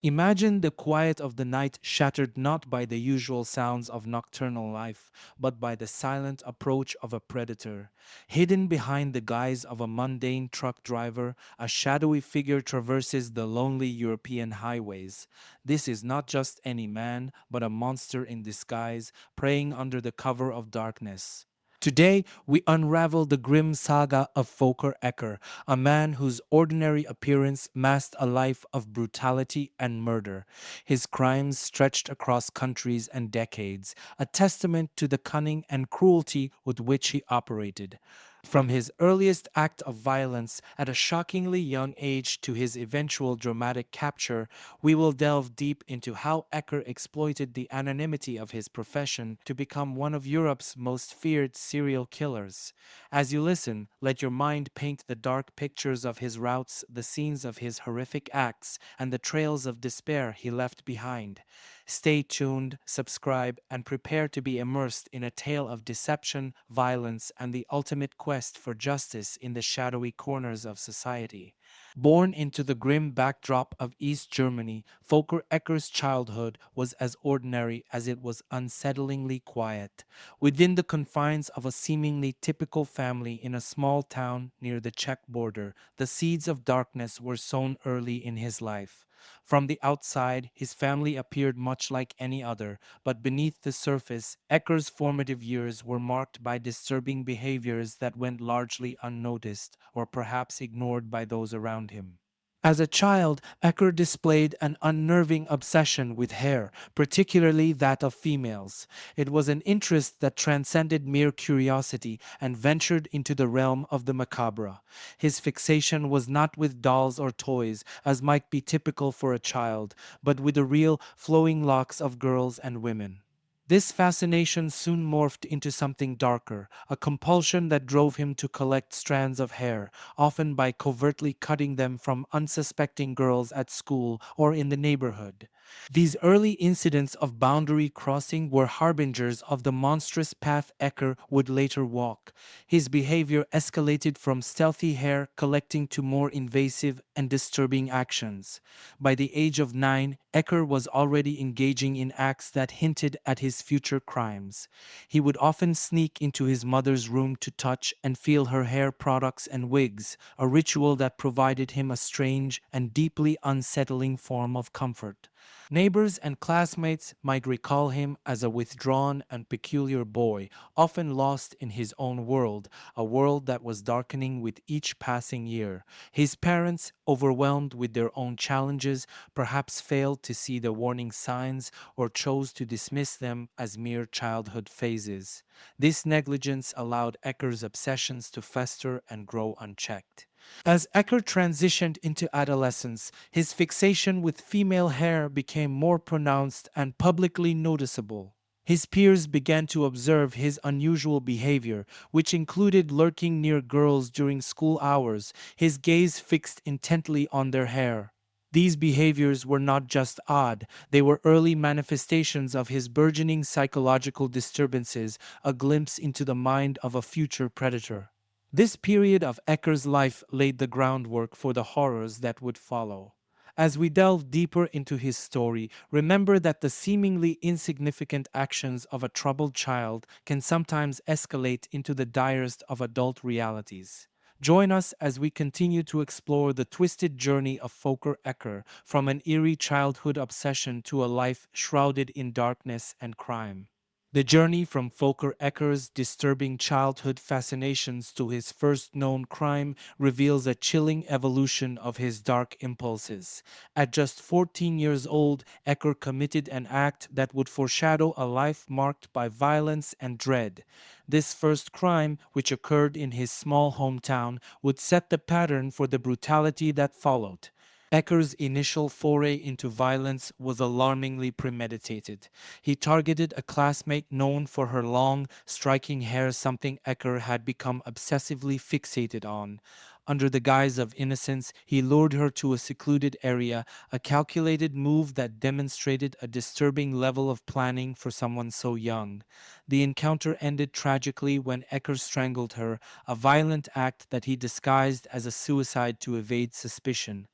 Imagine the quiet of the night shattered not by the usual sounds of nocturnal life, but by the silent approach of a predator. Hidden behind the guise of a mundane truck driver, a shadowy figure traverses the lonely European highways. This is not just any man, but a monster in disguise, preying under the cover of darkness. Today, we unravel the grim saga of Volker Ecker, a man whose ordinary appearance masked a life of brutality and murder. His crimes stretched across countries and decades, a testament to the cunning and cruelty with which he operated. From his earliest act of violence at a shockingly young age to his eventual dramatic capture, we will delve deep into how Ecker exploited the anonymity of his profession to become one of Europe's most feared serial killers. As you listen, let your mind paint the dark pictures of his routes, the scenes of his horrific acts, and the trails of despair he left behind. Stay tuned, subscribe, and prepare to be immersed in a tale of deception, violence, and the ultimate quest for justice in the shadowy corners of society. Born into the grim backdrop of East Germany, Volker Ecker's childhood was as ordinary as it was unsettlingly quiet. Within the confines of a seemingly typical family in a small town near the Czech border, the seeds of darkness were sown early in his life. From the outside, his family appeared much like any other, but beneath the surface, Ecker's formative years were marked by disturbing behaviors that went largely unnoticed or perhaps ignored by those around him. As a child, Ecker displayed an unnerving obsession with hair, particularly that of females. It was an interest that transcended mere curiosity and ventured into the realm of the macabre. His fixation was not with dolls or toys, as might be typical for a child, but with the real, flowing locks of girls and women. This fascination soon morphed into something darker, a compulsion that drove him to collect strands of hair, often by covertly cutting them from unsuspecting girls at school or in the neighborhood. These early incidents of boundary crossing were harbingers of the monstrous path Ecker would later walk. His behavior escalated from stealthy hair collecting to more invasive and disturbing actions. By the age of 9, Ecker was already engaging in acts that hinted at his future crimes. He would often sneak into his mother's room to touch and feel her hair products and wigs, a ritual that provided him a strange and deeply unsettling form of comfort. Neighbors and classmates might recall him as a withdrawn and peculiar boy, often lost in his own world, a world that was darkening with each passing year. His parents, overwhelmed with their own challenges, perhaps failed to see the warning signs or chose to dismiss them as mere childhood phases. This negligence allowed Ecker's obsessions to fester and grow unchecked. As Ecker transitioned into adolescence, his fixation with female hair became more pronounced and publicly noticeable. His peers began to observe his unusual behavior, which included lurking near girls during school hours, his gaze fixed intently on their hair. These behaviors were not just odd, they were early manifestations of his burgeoning psychological disturbances, a glimpse into the mind of a future predator. This period of Ecker's life laid the groundwork for the horrors that would follow. As we delve deeper into his story, remember that the seemingly insignificant actions of a troubled child can sometimes escalate into the direst of adult realities. Join us as we continue to explore the twisted journey of Volker Ecker, from an eerie childhood obsession to a life shrouded in darkness and crime. The journey from Volker Ecker's disturbing childhood fascinations to his first known crime reveals a chilling evolution of his dark impulses. At just 14 years old, Ecker committed an act that would foreshadow a life marked by violence and dread. This first crime, which occurred in his small hometown, would set the pattern for the brutality that followed. Ecker's initial foray into violence was alarmingly premeditated. He targeted a classmate known for her long, striking hair, something Ecker had become obsessively fixated on. Under the guise of innocence, he lured her to a secluded area, a calculated move that demonstrated a disturbing level of planning for someone so young. The encounter ended tragically when Ecker strangled her, a violent act that he disguised as a suicide to evade suspicion.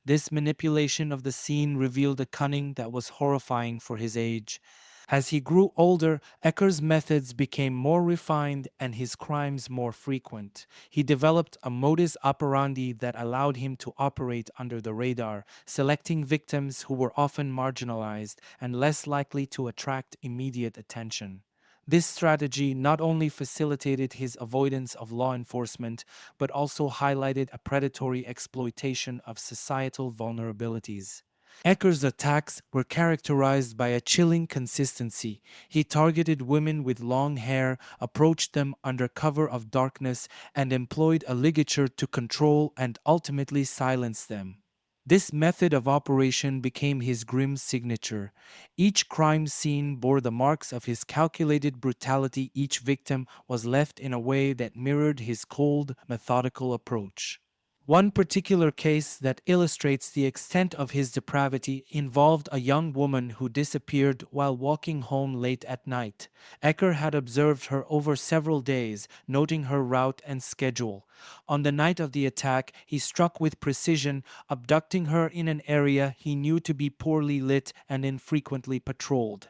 This manipulation of the scene revealed a cunning that was horrifying for his age. As he grew older, Ecker's methods became more refined and his crimes more frequent. He developed a modus operandi that allowed him to operate under the radar, selecting victims who were often marginalized and less likely to attract immediate attention. This strategy not only facilitated his avoidance of law enforcement, but also highlighted a predatory exploitation of societal vulnerabilities. Ecker's attacks were characterized by a chilling consistency. He targeted women with long hair, approached them under cover of darkness, and employed a ligature to control and ultimately silence them. This method of operation became his grim signature. Each crime scene bore the marks of his calculated brutality. Each victim was left in a way that mirrored his cold, methodical approach. One particular case that illustrates the extent of his depravity involved a young woman who disappeared while walking home late at night. Ecker had observed her over several days, noting her route and schedule. On the night of the attack, he struck with precision, abducting her in an area he knew to be poorly lit and infrequently patrolled.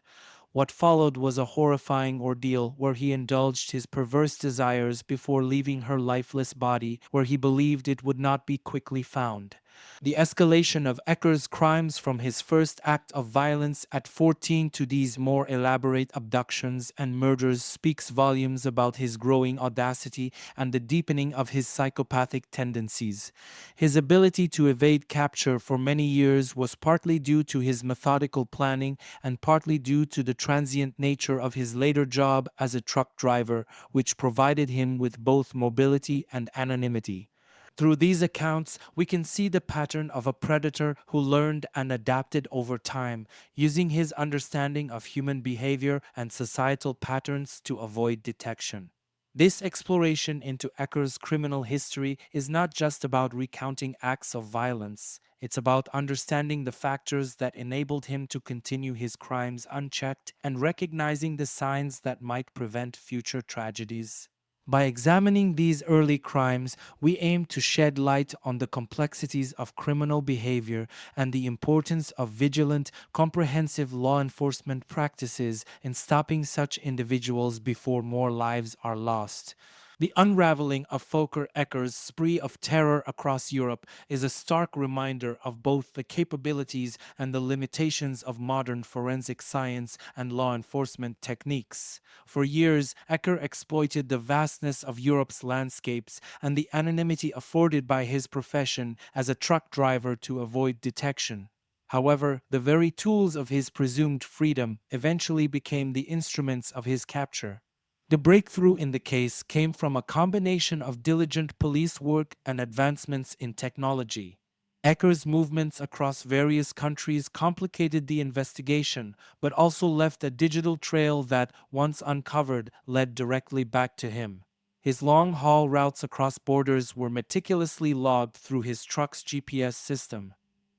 What followed was a horrifying ordeal where he indulged his perverse desires before leaving her lifeless body where he believed it would not be quickly found. The escalation of Ecker's crimes from his first act of violence at 14 to these more elaborate abductions and murders speaks volumes about his growing audacity and the deepening of his psychopathic tendencies. His ability to evade capture for many years was partly due to his methodical planning and partly due to the transient nature of his later job as a truck driver, which provided him with both mobility and anonymity. Through these accounts, we can see the pattern of a predator who learned and adapted over time, using his understanding of human behavior and societal patterns to avoid detection. This exploration into Ecker's criminal history is not just about recounting acts of violence, it's about understanding the factors that enabled him to continue his crimes unchecked and recognizing the signs that might prevent future tragedies. By examining these early crimes, we aim to shed light on the complexities of criminal behavior and the importance of vigilant, comprehensive law enforcement practices in stopping such individuals before more lives are lost. The unraveling of Volker Ecker's spree of terror across Europe is a stark reminder of both the capabilities and the limitations of modern forensic science and law enforcement techniques. For years, Ecker exploited the vastness of Europe's landscapes and the anonymity afforded by his profession as a truck driver to avoid detection. However, the very tools of his presumed freedom eventually became the instruments of his capture. The breakthrough in the case came from a combination of diligent police work and advancements in technology. Ecker's movements across various countries complicated the investigation, but also left a digital trail that, once uncovered, led directly back to him. His long-haul routes across borders were meticulously logged through his truck's GPS system.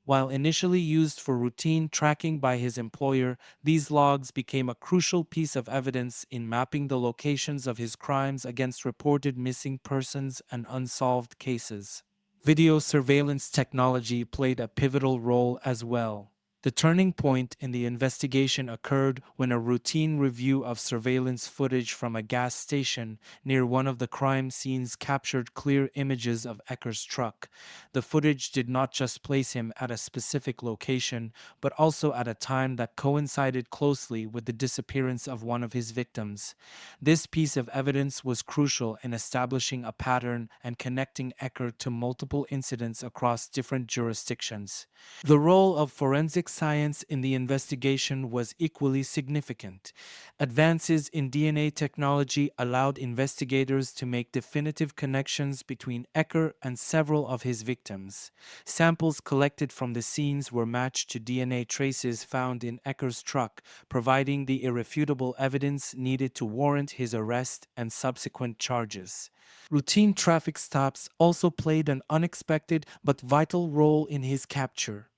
While initially used for routine tracking by his employer, these logs became a crucial piece of evidence in mapping the locations of his crimes against reported missing persons and unsolved cases. Video surveillance technology played a pivotal role as well. The turning point in the investigation occurred when a routine review of surveillance footage from a gas station near one of the crime scenes captured clear images of Ecker's truck. The footage did not just place him at a specific location, but also at a time that coincided closely with the disappearance of one of his victims. This piece of evidence was crucial in establishing a pattern and connecting Ecker to multiple incidents across different jurisdictions. The role of forensic science in the investigation was equally significant. Advances in DNA technology allowed investigators to make definitive connections between Ecker and several of his victims. Samples collected from the scenes were matched to DNA traces found in Ecker's truck, providing the irrefutable evidence needed to warrant his arrest and subsequent charges. Routine traffic stops also played an unexpected but vital role in his capture.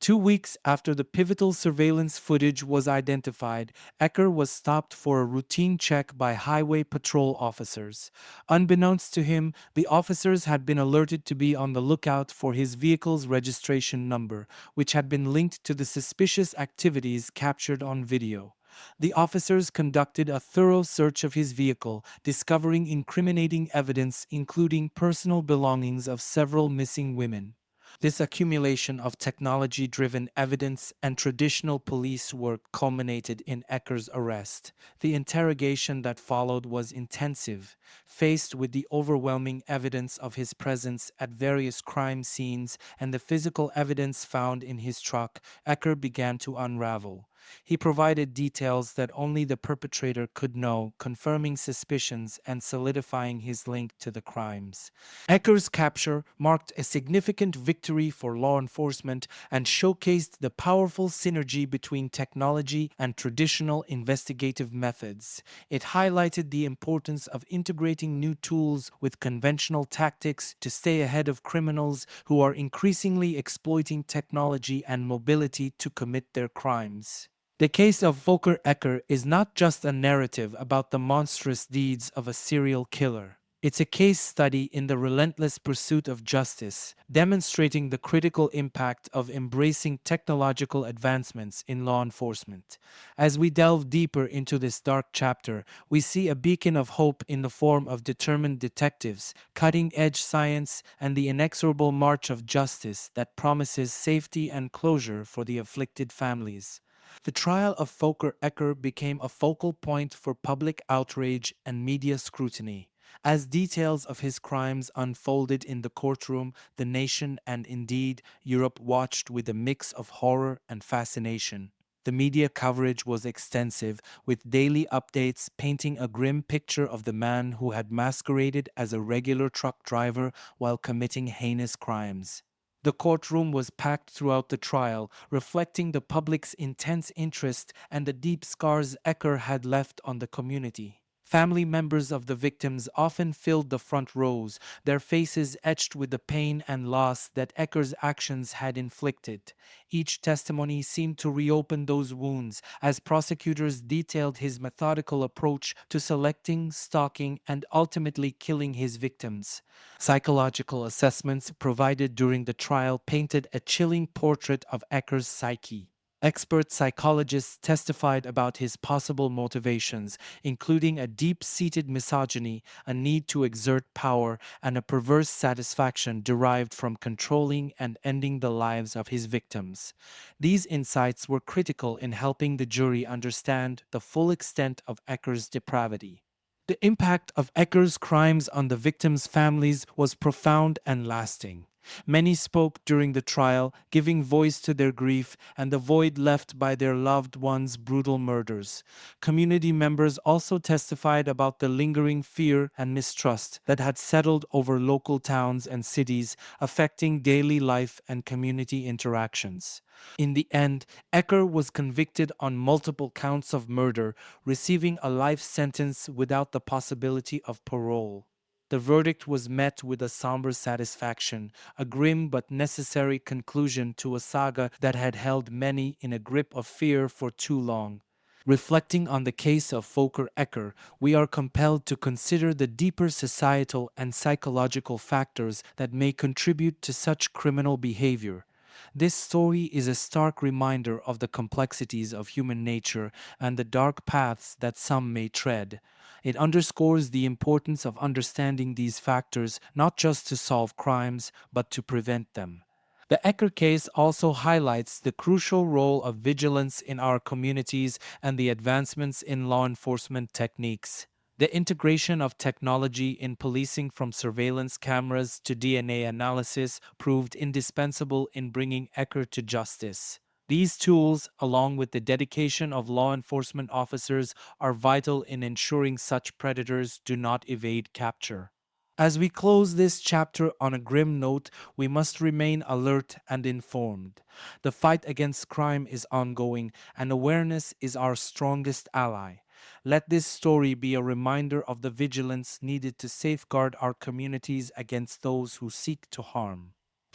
2 weeks after the pivotal surveillance footage was identified, Ecker was stopped for a routine check by highway patrol officers. Unbeknownst to him, the officers had been alerted to be on the lookout for his vehicle's registration number, which had been linked to the suspicious activities captured on video. The officers conducted a thorough search of his vehicle, discovering incriminating evidence including personal belongings of several missing women. This accumulation of technology driven evidence and traditional police work culminated in Ecker's arrest. The interrogation that followed was intensive. Faced with the overwhelming evidence of his presence at various crime scenes and the physical evidence found in his truck, Ecker began to unravel. He provided details that only the perpetrator could know, confirming suspicions and solidifying his link to the crimes. Ecker's capture marked a significant victory for law enforcement and showcased the powerful synergy between technology and traditional investigative methods. It highlighted the importance of integrating new tools with conventional tactics to stay ahead of criminals who are increasingly exploiting technology and mobility to commit their crimes. The case of Volker Ecker is not just a narrative about the monstrous deeds of a serial killer. It's a case study in the relentless pursuit of justice, demonstrating the critical impact of embracing technological advancements in law enforcement. As we delve deeper into this dark chapter, we see a beacon of hope in the form of determined detectives, cutting-edge science, and the inexorable march of justice that promises safety and closure for the afflicted families. The trial of Volker Ecker became a focal point for public outrage and media scrutiny. As details of his crimes unfolded in the courtroom, the nation and indeed Europe watched with a mix of horror and fascination. The media coverage was extensive, with daily updates painting a grim picture of the man who had masqueraded as a regular truck driver while committing heinous crimes. The courtroom was packed throughout the trial, reflecting the public's intense interest and the deep scars Ecker had left on the community. Family members of the victims often filled the front rows, their faces etched with the pain and loss that Ecker's actions had inflicted. Each testimony seemed to reopen those wounds as prosecutors detailed his methodical approach to selecting, stalking, and ultimately killing his victims. Psychological assessments provided during the trial painted a chilling portrait of Ecker's psyche. Expert psychologists testified about his possible motivations, including a deep-seated misogyny, a need to exert power, and a perverse satisfaction derived from controlling and ending the lives of his victims. These insights were critical in helping the jury understand the full extent of Ecker's depravity. The impact of Ecker's crimes on the victims' families was profound and lasting. Many spoke during the trial, giving voice to their grief and the void left by their loved ones' brutal murders. Community members also testified about the lingering fear and mistrust that had settled over local towns and cities, affecting daily life and community interactions. In the end, Ecker was convicted on multiple counts of murder, receiving a life sentence without the possibility of parole. The verdict was met with a somber satisfaction, a grim but necessary conclusion to a saga that had held many in a grip of fear for too long. Reflecting on the case of Volker Ecker, we are compelled to consider the deeper societal and psychological factors that may contribute to such criminal behavior. This story is a stark reminder of the complexities of human nature and the dark paths that some may tread. It underscores the importance of understanding these factors not just to solve crimes, but to prevent them. The Ecker case also highlights the crucial role of vigilance in our communities and the advancements in law enforcement techniques. The integration of technology in policing, from surveillance cameras to DNA analysis, proved indispensable in bringing Ecker to justice. These tools, along with the dedication of law enforcement officers, are vital in ensuring such predators do not evade capture. As we close this chapter on a grim note, we must remain alert and informed. The fight against crime is ongoing, and awareness is our strongest ally. Let this story be a reminder of the vigilance needed to safeguard our communities against those who seek to harm.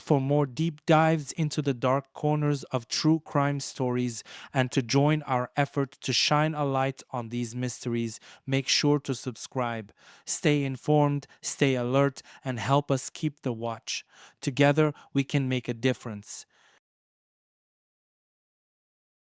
for more deep dives into the dark corners of true crime stories and to join our effort to shine a light on these mysteries, make sure to subscribe. Stay informed, stay alert, and help us keep the watch. Together, we can make a difference.